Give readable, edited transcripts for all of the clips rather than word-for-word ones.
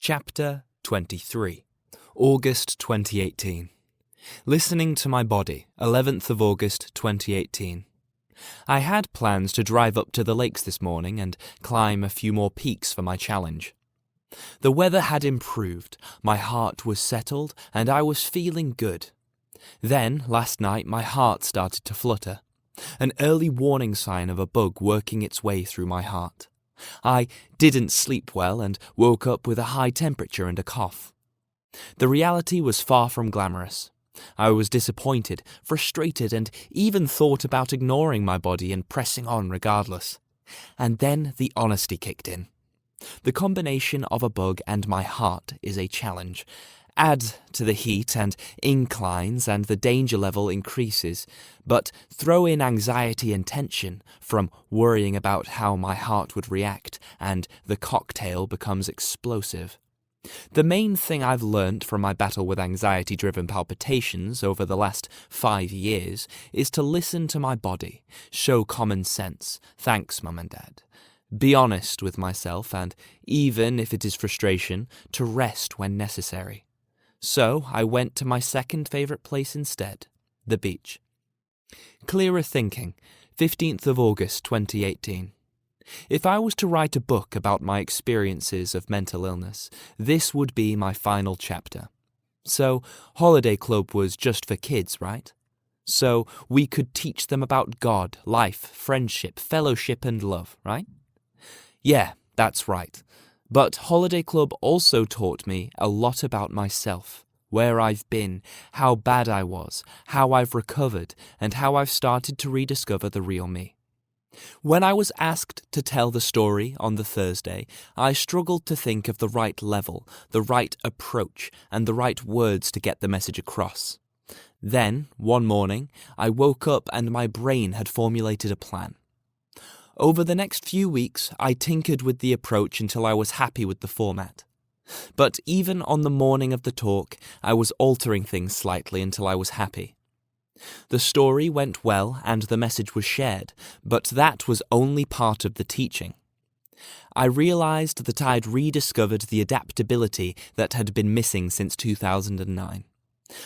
Chapter 23, August 2018. Listening to my body, 11th of August 2018. I had plans to drive up to the lakes this morning and climb a few more peaks for my challenge. The weather had improved, my heart was settled, and I was feeling good. Then, last night, my heart started to flutter, an early warning sign of a bug working its way through my heart. I didn't sleep well and woke up with a high temperature and a cough. The reality was far from glamorous. I was disappointed, frustrated, and even thought about ignoring my body and pressing on regardless. And then the honesty kicked in. The combination of a bug and my heart is a challenge. Add to the heat and inclines and the danger level increases, but throw in anxiety and tension from worrying about how my heart would react and the cocktail becomes explosive. The main thing I've learnt from my battle with anxiety-driven palpitations over the last 5 years is to listen to my body, show common sense, thanks Mum and Dad, be honest with myself and, even if it is frustration, to rest when necessary. So I went to my second favourite place instead, the beach. Clearer thinking, 15th of August 2018. If I was to write a book about my experiences of mental illness, this would be my final chapter. So, Holiday Club was just for kids, right? So we could teach them about God, life, friendship, fellowship and love, right? Yeah, that's right. But Holiday Club also taught me a lot about myself, where I've been, how bad I was, how I've recovered, and how I've started to rediscover the real me. When I was asked to tell the story on the Thursday, I struggled to think of the right level, the right approach, and the right words to get the message across. Then, one morning, I woke up and my brain had formulated a plan. Over the next few weeks, I tinkered with the approach until I was happy with the format. But even on the morning of the talk, I was altering things slightly until I was happy. The story went well and the message was shared, but that was only part of the teaching. I realised that I'd rediscovered the adaptability that had been missing since 2009.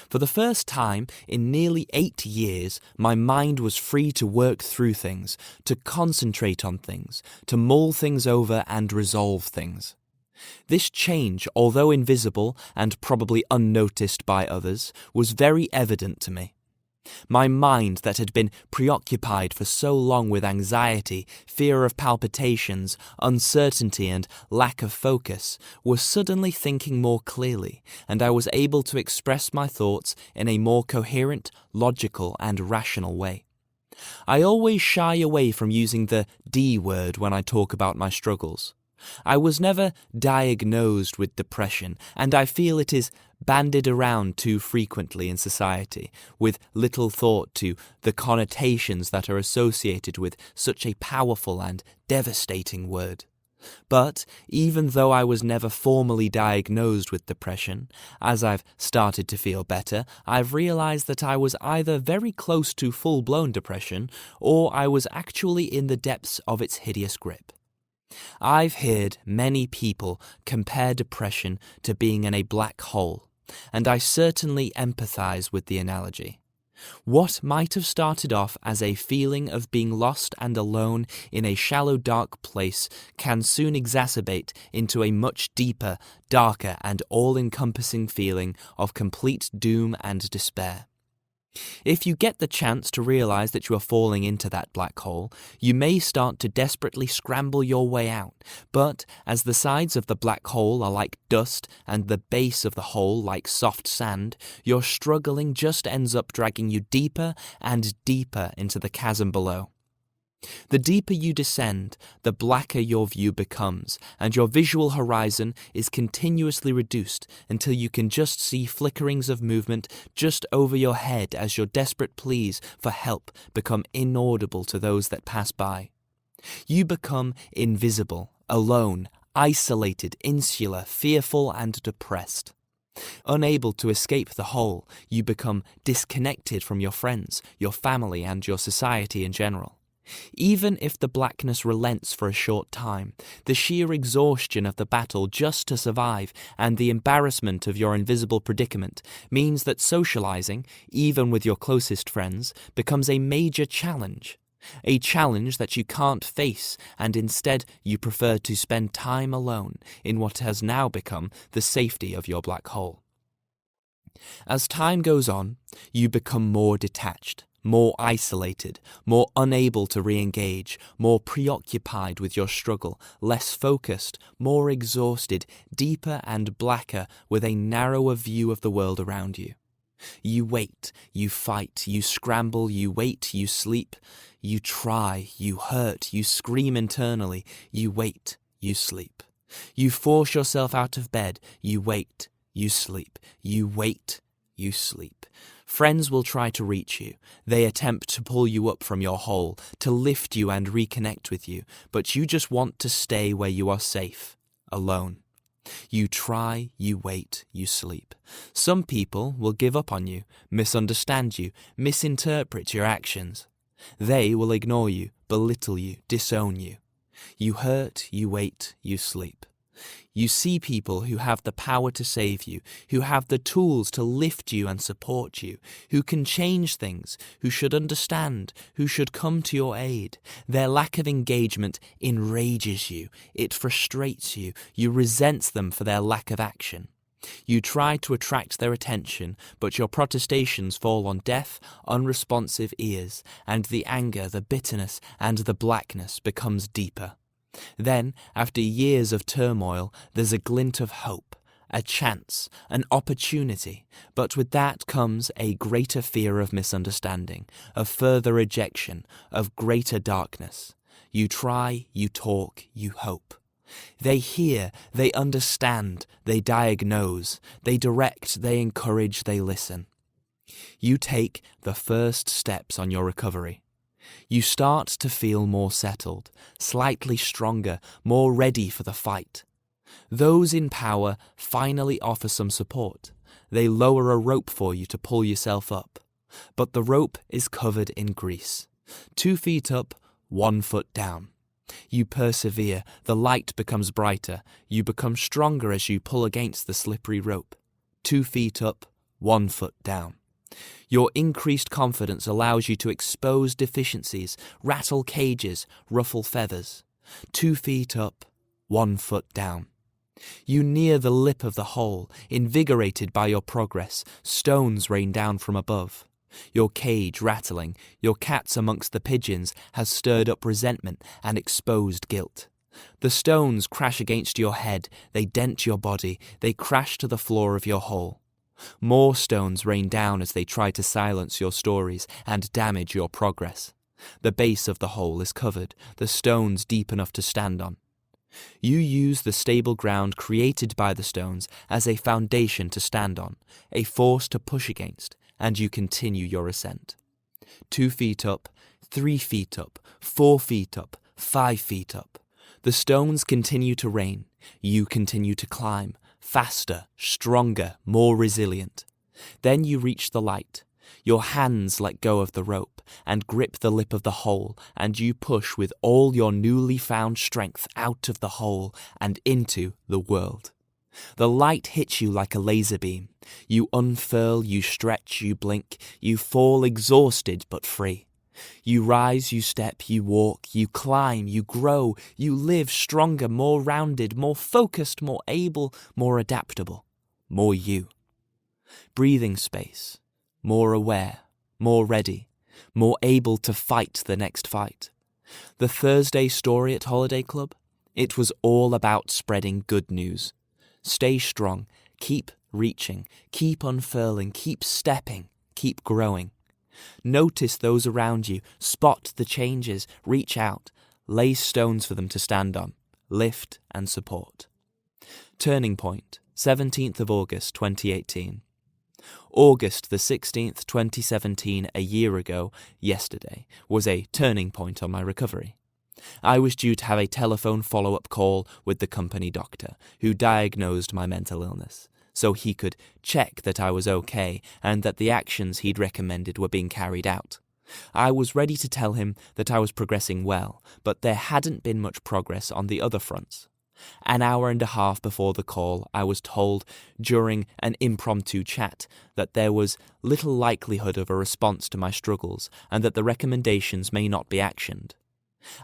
For the first time in nearly 8 years, my mind was free to work through things, to concentrate on things, to mull things over and resolve things. This change, although invisible and probably unnoticed by others, was very evident to me. My mind that had been preoccupied for so long with anxiety, fear of palpitations, uncertainty and lack of focus was suddenly thinking more clearly, and I was able to express my thoughts in a more coherent, logical and rational way. I always shy away from using the D word when I talk about my struggles. I was never diagnosed with depression, and I feel it is bandied around too frequently in society, with little thought to the connotations that are associated with such a powerful and devastating word. But even though I was never formally diagnosed with depression, as I've started to feel better, I've realised that I was either very close to full-blown depression, or I was actually in the depths of its hideous grip. I've heard many people compare depression to being in a black hole, and I certainly empathise with the analogy. What might have started off as a feeling of being lost and alone in a shallow, dark place can soon exacerbate into a much deeper, darker and all-encompassing feeling of complete doom and despair. If you get the chance to realise that you are falling into that black hole, you may start to desperately scramble your way out, but as the sides of the black hole are like dust and the base of the hole like soft sand, your struggling just ends up dragging you deeper and deeper into the chasm below. The deeper you descend, the blacker your view becomes, and your visual horizon is continuously reduced until you can just see flickerings of movement just over your head as your desperate pleas for help become inaudible to those that pass by. You become invisible, alone, isolated, insular, fearful and depressed. Unable to escape the hole, you become disconnected from your friends, your family and your society in general. Even if the blackness relents for a short time, the sheer exhaustion of the battle just to survive and the embarrassment of your invisible predicament means that socializing, even with your closest friends, becomes a major challenge. A challenge that you can't face, and instead you prefer to spend time alone in what has now become the safety of your black hole. As time goes on, you become more detached, more isolated, more unable to re-engage, more preoccupied with your struggle, less focused, more exhausted, deeper and blacker with a narrower view of the world around you. You wait, you fight, you scramble, you wait, you sleep, you try, you hurt, you scream internally, you wait, you sleep. You force yourself out of bed, you wait, you sleep, you wait, you sleep. Friends will try to reach you. They attempt to pull you up from your hole, to lift you and reconnect with you, but you just want to stay where you are safe, alone. You try, you wait, you sleep. Some people will give up on you, misunderstand you, misinterpret your actions. They will ignore you, belittle you, disown you. You hurt, you wait, you sleep. You see people who have the power to save you, who have the tools to lift you and support you, who can change things, who should understand, who should come to your aid. Their lack of engagement enrages you, it frustrates you, you resent them for their lack of action. You try to attract their attention, but your protestations fall on deaf, unresponsive ears, and the anger, the bitterness, and the blackness becomes deeper. Then, after years of turmoil, there's a glint of hope, a chance, an opportunity, but with that comes a greater fear of misunderstanding, of further rejection, of greater darkness. You try, you talk, you hope. They hear, they understand, they diagnose, they direct, they encourage, they listen. You take the first steps on your recovery. You start to feel more settled, slightly stronger, more ready for the fight. Those in power finally offer some support. They lower a rope for you to pull yourself up. But the rope is covered in grease. 2 feet up, 1 foot down. You persevere, the light becomes brighter, you become stronger as you pull against the slippery rope. 2 feet up, 1 foot down. Your increased confidence allows you to expose deficiencies, rattle cages, ruffle feathers. 2 feet up, 1 foot down. You near the lip of the hole, invigorated by your progress, stones rain down from above. Your cage rattling, your cats amongst the pigeons has stirred up resentment and exposed guilt. The stones crash against your head, they dent your body, they crash to the floor of your hole. More stones rain down as they try to silence your stories and damage your progress. The base of the hole is covered, the stones deep enough to stand on. You use the stable ground created by the stones as a foundation to stand on, a force to push against, and you continue your ascent. 2 feet up, 3 feet up, 4 feet up, 5 feet up. The stones continue to rain. You continue to climb, faster, stronger, more resilient. Then you reach the light. Your hands let go of the rope and grip the lip of the hole, and you push with all your newly found strength out of the hole and into the world. The light hits you like a laser beam. You unfurl, you stretch, you blink, you fall exhausted but free. You rise, you step, you walk, you climb, you grow, you live stronger, more rounded, more focused, more able, more adaptable, more you. Breathing space, more aware, more ready, more able to fight the next fight. The Thursday story at Holiday Club? It was all about spreading good news. Stay strong, keep reaching, keep unfurling, keep stepping, keep growing. Notice those around you, spot the changes, reach out, lay stones for them to stand on, lift and support. Turning Point, 17th of August 2018. August the 16th, 2017, a year ago, yesterday, was a turning point on my recovery. I was due to have a telephone follow-up call with the company doctor, who diagnosed my mental illness, so he could check that I was okay and that the actions he'd recommended were being carried out. I was ready to tell him that I was progressing well, but there hadn't been much progress on the other fronts. An hour and a half before the call, I was told during an impromptu chat that there was little likelihood of a response to my struggles and that the recommendations may not be actioned.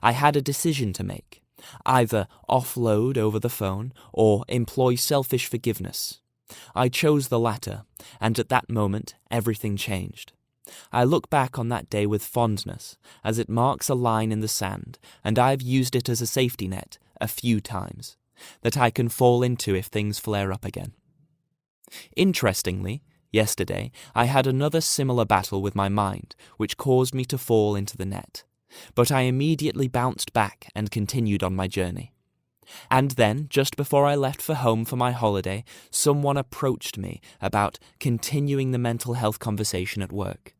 I had a decision to make: either offload over the phone or employ selfish forgiveness. I chose the latter, and at that moment everything changed. I look back on that day with fondness, as it marks a line in the sand, and I've used it as a safety net a few times, that I can fall into if things flare up again. Interestingly, yesterday I had another similar battle with my mind, which caused me to fall into the net, but I immediately bounced back and continued on my journey. And then, just before I left for home for my holiday, someone approached me about continuing the mental health conversation at work.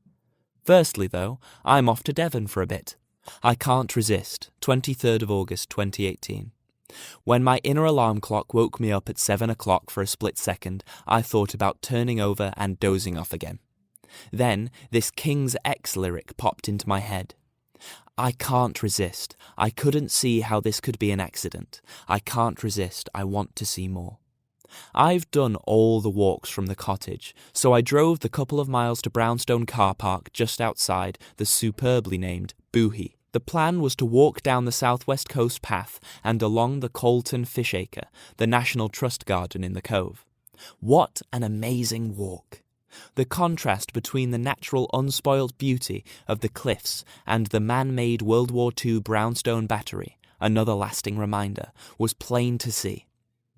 Firstly, though, I'm off to Devon for a bit. I can't resist. 23rd of August 2018. When my inner alarm clock woke me up at 7 o'clock for a split second, I thought about turning over and dozing off again. Then this King's X lyric popped into my head. I can't resist. I couldn't see how this could be an accident. I can't resist. I want to see more. I've done all the walks from the cottage, so I drove the couple of miles to Brownstone Car Park just outside the superbly named Boohie. The plan was to walk down the southwest coast path and along the Colton Fishacre, the National Trust garden in the cove. What an amazing walk! The contrast between the natural unspoilt beauty of the cliffs and the man-made World War II brownstone battery, another lasting reminder, was plain to see.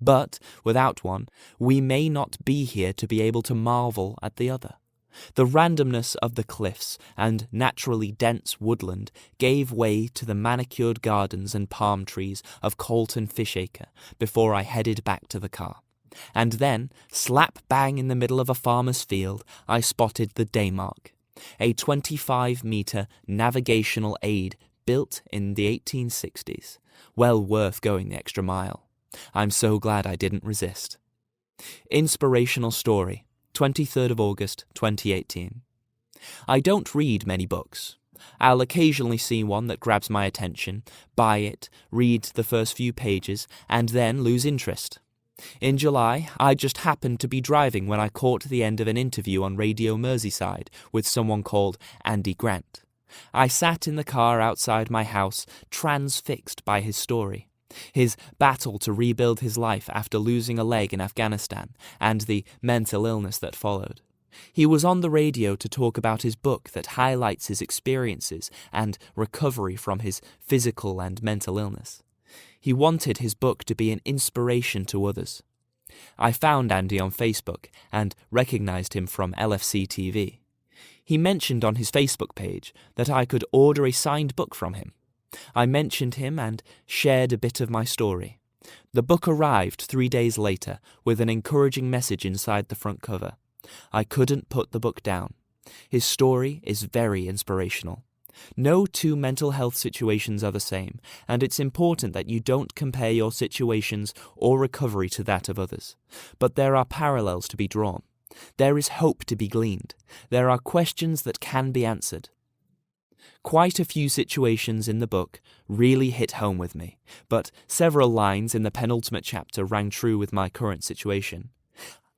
But, without one, we may not be here to be able to marvel at the other. The randomness of the cliffs and naturally dense woodland gave way to the manicured gardens and palm trees of Colton Fishacre before I headed back to the car. And then, slap bang in the middle of a farmer's field, I spotted the Daymark, a 25-metre navigational aid built in the 1860s, well worth going the extra mile. I'm so glad I didn't resist. Inspirational story, 23rd of August 2018. I don't read many books. I'll occasionally see one that grabs my attention, buy it, read the first few pages, and then lose interest. In July, I just happened to be driving when I caught the end of an interview on Radio Merseyside with someone called Andy Grant. I sat in the car outside my house, transfixed by his story. His battle to rebuild his life after losing a leg in Afghanistan, and the mental illness that followed. He was on the radio to talk about his book that highlights his experiences and recovery from his physical and mental illness. He wanted his book to be an inspiration to others. I found Andy on Facebook and recognized him from LFC TV. He mentioned on his Facebook page that I could order a signed book from him. I mentioned him and shared a bit of my story. The book arrived 3 days later with an encouraging message inside the front cover. I couldn't put the book down. His story is very inspirational. No two mental health situations are the same, and it's important that you don't compare your situations or recovery to that of others. But there are parallels to be drawn. There is hope to be gleaned. There are questions that can be answered. Quite a few situations in the book really hit home with me, but several lines in the penultimate chapter rang true with my current situation.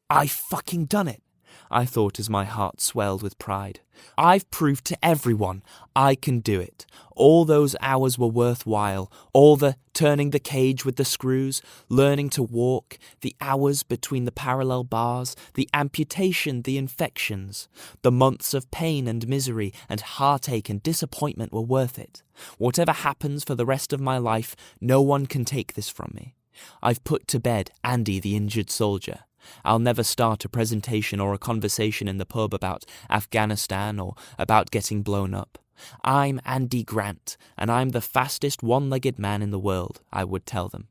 I fucking done it, I thought as my heart swelled with pride. I've proved to everyone I can do it. All those hours were worthwhile. All the turning the cage with the screws, learning to walk, the hours between the parallel bars, the amputation, the infections. The months of pain and misery and heartache and disappointment were worth it. Whatever happens for the rest of my life, no one can take this from me. I've put to bed Andy the injured soldier. I'll never start a presentation or a conversation in the pub about Afghanistan or about getting blown up. I'm Andy Grant, and I'm the fastest one-legged man in the world, I would tell them.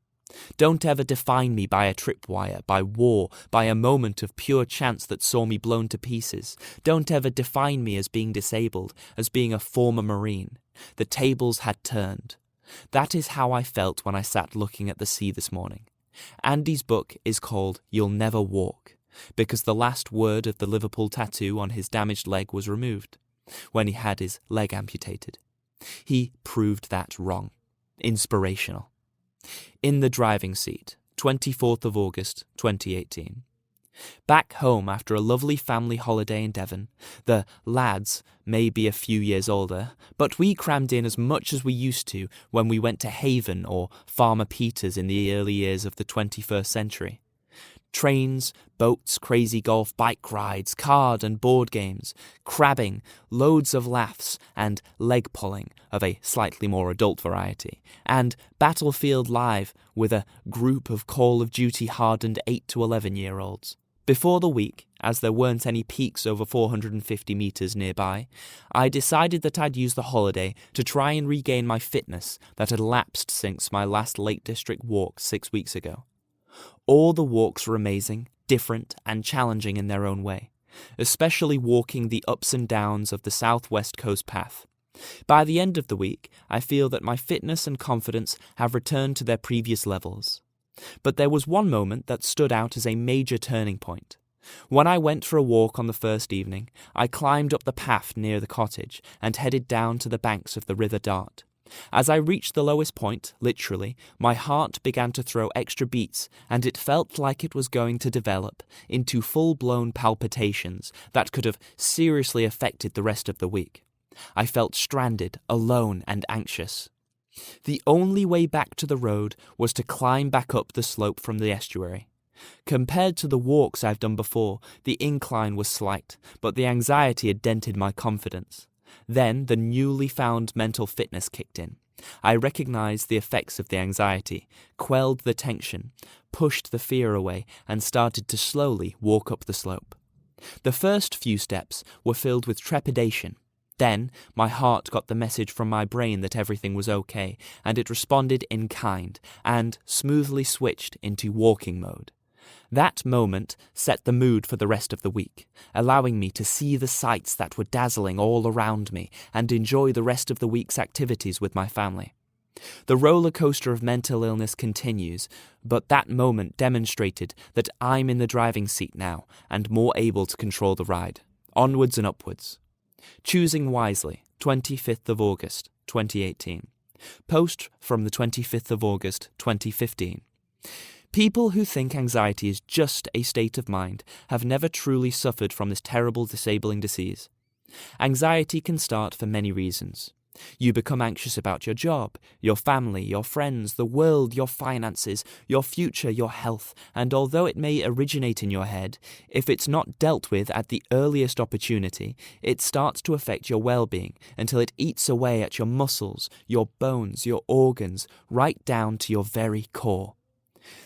Don't ever define me by a tripwire, by war, by a moment of pure chance that saw me blown to pieces. Don't ever define me as being disabled, as being a former Marine. The tables had turned. That is how I felt when I sat looking at the sea this morning. Andy's book is called You'll Never Walk, because the last word of the Liverpool tattoo on his damaged leg was removed. when he had his leg amputated. He proved that wrong. Inspirational. In the driving seat, 24th of August, 2018. Back home after a lovely family holiday in Devon, the lads may be a few years older, but we crammed in as much as we used to when we went to Haven or Farmer Peters in the early years of the 21st century. Trains, boats, crazy golf bike rides, card and board games, crabbing, loads of laughs and leg pulling of a slightly more adult variety, and Battlefield Live with a group of Call of Duty hardened 8 to 11-year-olds. Before the week, as there weren't any peaks over 450 metres nearby, I decided that I'd use the holiday to try and regain my fitness that had lapsed since my last Lake District walk 6 weeks ago. All the walks were amazing, different and challenging in their own way, especially walking the ups and downs of the Southwest Coast Path. By the end of the week, I feel that my fitness and confidence have returned to their previous levels. But there was one moment that stood out as a major turning point. When I went for a walk on the first evening, I climbed up the path near the cottage and headed down to the banks of the River Dart. As I reached the lowest point, literally, my heart began to throw extra beats, and it felt like it was going to develop into full-blown palpitations that could have seriously affected the rest of the week. I felt stranded, alone, and anxious. The only way back to the road was to climb back up the slope from the estuary. Compared to the walks I've done before, the incline was slight, but the anxiety had dented my confidence. Then the newly found mental fitness kicked in. I recognized the effects of the anxiety, quelled the tension, pushed the fear away, and started to slowly walk up the slope. The first few steps were filled with trepidation. Then my heart got the message from my brain that everything was okay, and it responded in kind, and smoothly switched into walking mode. That moment set the mood for the rest of the week, allowing me to see the sights that were dazzling all around me and enjoy the rest of the week's activities with my family. The roller coaster of mental illness continues, but that moment demonstrated that I'm in the driving seat now and more able to control the ride. Onwards and upwards. Choosing wisely, 25th of August, 2018. Post from the 25th of August, 2015. People who think anxiety is just a state of mind have never truly suffered from this terrible disabling disease. Anxiety can start for many reasons. You become anxious about your job, your family, your friends, the world, your finances, your future, your health, and although it may originate in your head, if it's not dealt with at the earliest opportunity, it starts to affect your well-being until it eats away at your muscles, your bones, your organs, right down to your very core.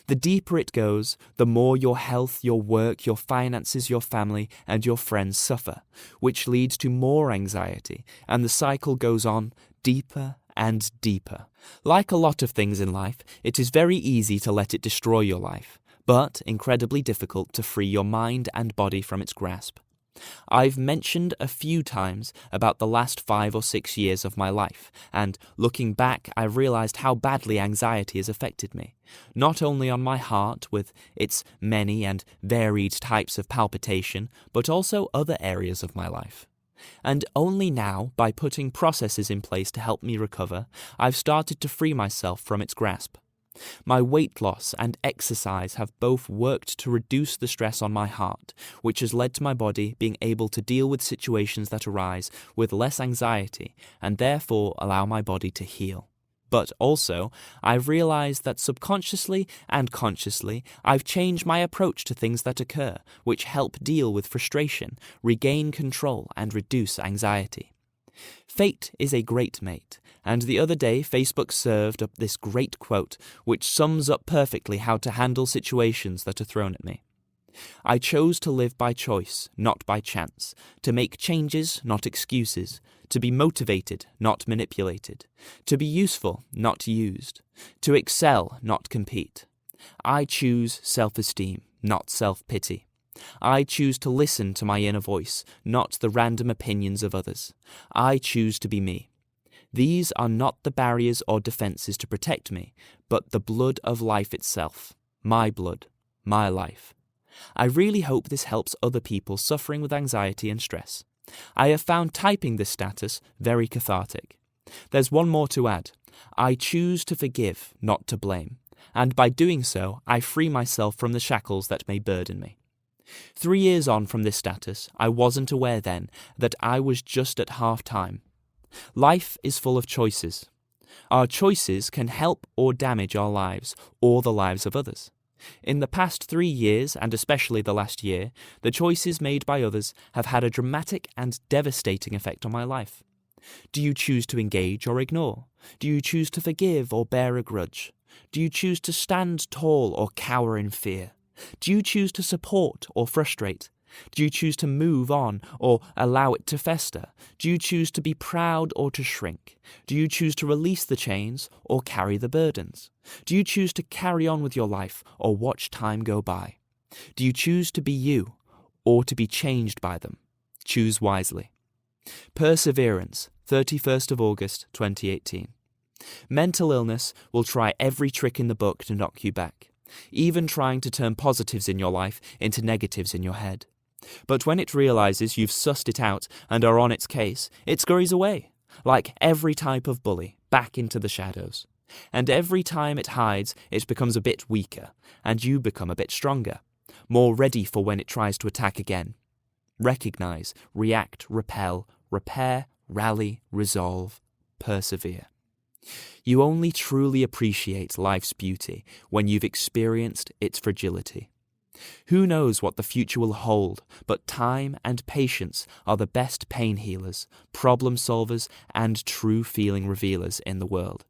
The deeper it goes, the more your health, your work, your finances, your family, and your friends suffer, which leads to more anxiety, and the cycle goes on deeper and deeper. Like a lot of things in life, it is very easy to let it destroy your life, but incredibly difficult to free your mind and body from its grasp. I've mentioned a few times about the last 5 or 6 years of my life, and looking back, I've realized how badly anxiety has affected me, not only on my heart with its many and varied types of palpitation, but also other areas of my life. And only now, by putting processes in place to help me recover, I've started to free myself from its grasp. My weight loss and exercise have both worked to reduce the stress on my heart, which has led to my body being able to deal with situations that arise with less anxiety and therefore allow my body to heal. But also, I've realized that subconsciously and consciously, I've changed my approach to things that occur, which help deal with frustration, regain control, and reduce anxiety. Fate is a great mate, and the other day Facebook served up this great quote which sums up perfectly how to handle situations that are thrown at me. I chose to live by choice, not by chance, to make changes, not excuses, to be motivated, not manipulated, to be useful, not used, to excel, not compete. I choose self-esteem, not self-pity. I choose to listen to my inner voice, not the random opinions of others. I choose to be me. These are not the barriers or defenses to protect me, but the blood of life itself. My blood, my life. I really hope this helps other people suffering with anxiety and stress. I have found typing this status very cathartic. There's one more to add. I choose to forgive, not to blame, and by doing so, I free myself from the shackles that may burden me. 3 years on from this status, I wasn't aware then that I was just at half-time. Life is full of choices. Our choices can help or damage our lives, or the lives of others. In the past 3 years, and especially the last year, the choices made by others have had a dramatic and devastating effect on my life. Do you choose to engage or ignore? Do you choose to forgive or bear a grudge? Do you choose to stand tall or cower in fear? Do you choose to support or frustrate? Do you choose to move on or allow it to fester? Do you choose to be proud or to shrink? Do you choose to release the chains or carry the burdens? Do you choose to carry on with your life or watch time go by? Do you choose to be you or to be changed by them? Choose wisely. Perseverance, 31st of August 2018. Mental illness will try every trick in the book to knock you back, even trying to turn positives in your life into negatives in your head. But when it realizes you've sussed it out and are on its case, it scurries away, like every type of bully, back into the shadows. And every time it hides, it becomes a bit weaker, and you become a bit stronger, more ready for when it tries to attack again. Recognize, react, repel, repair, rally, resolve, persevere. You only truly appreciate life's beauty when you've experienced its fragility. Who knows what the future will hold, but time and patience are the best pain healers, problem solvers, and true feeling revealers in the world.